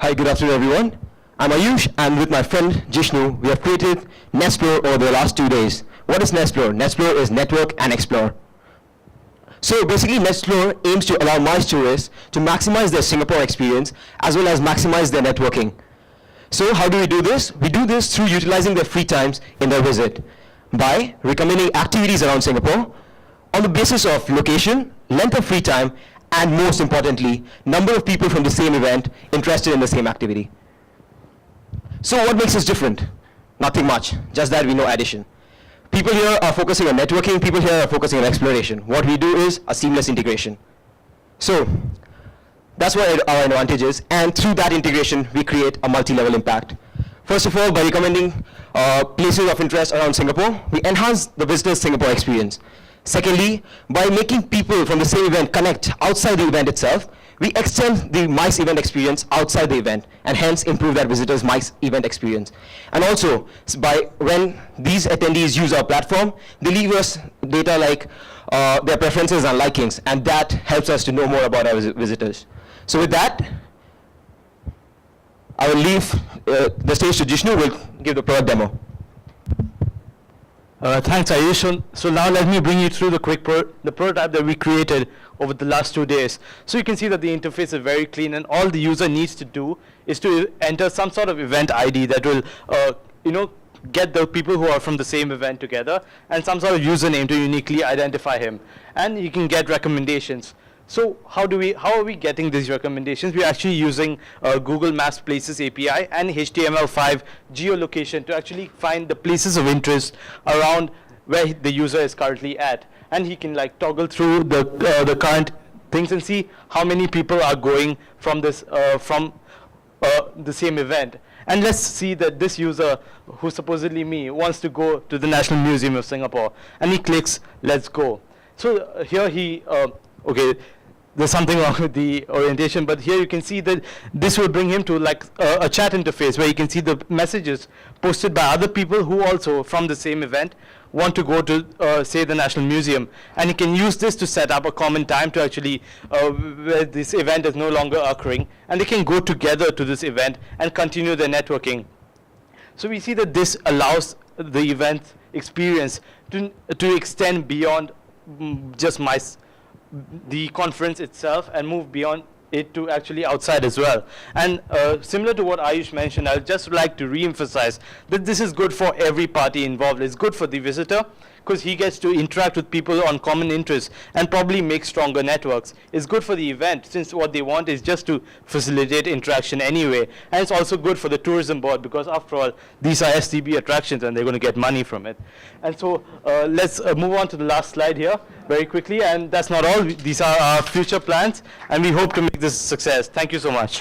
Hi, good afternoon, everyone. I'm Ayush, and with my friend Jishnu, we have created Netsplor over the last 2 days. What is Netsplor? Netsplor is Network and Explore. So basically, Netsplor aims to allow MICE tourists to maximize their Singapore experience as well as maximize their networking. So how do we do this? We do this through utilizing their free times in their visit by recommending activities around Singapore on the basis of location, length of free time, and most importantly, number of people from the same event interested in the same activity. So what makes us different? Nothing much, just that we know addition. People here are focusing on networking, people here are focusing on exploration. What we do is a seamless integration. So that's what our advantage is, and through that integration, we create a multi-level impact. First of all, by recommending places of interest around Singapore, we enhance the visitor's Singapore experience. Secondly, by making people from the same event connect outside the event itself, we extend the MICE event experience outside the event and hence improve that visitor's MICE event experience. And also, when these attendees use our platform, they leave us data like their preferences and likings, and that helps us to know more about our visitors. So with that, I will leave the stage to Jishnu, who will give the product demo. Thanks, Ayush. So now let me bring you through the prototype that we created over the last 2 days. So you can see that the interface is very clean, and all the user needs to do is to enter some sort of event ID that will, get the people who are from the same event together, and some sort of username to uniquely identify him. And you can get recommendations. So how are we getting these recommendations? We're actually using Google Maps Places API and HTML5 geolocation to actually find the places of interest around where the user is currently at. And he can toggle through the current things and see how many people are going from this the same event. And let's see that this user, who's supposedly me, wants to go to the National Museum of Singapore. And he clicks, let's go. So here he, there's something wrong with the orientation, but here you can see that this will bring him to a chat interface where you can see the messages posted by other people who also from the same event want to go to say the National Museum, and he can use this to set up a common time to actually where this event is no longer occurring, and they can go together to this event and continue their networking. So we see that this allows the event experience to extend beyond just the conference itself and move beyond it to actually outside as well. And similar to what Ayush mentioned, I'd just like to re-emphasize that this is good for every party involved. It's good for the visitor because he gets to interact with people on common interests and probably make stronger networks. It's good for the event since what they want is just to facilitate interaction anyway. And it's also good for the tourism board because after all, these are STB attractions and they're going to get money from it. And so let's move on to the last slide here very quickly. And that's not all. These are our future plans, and we hope to make this a success. Thank you so much.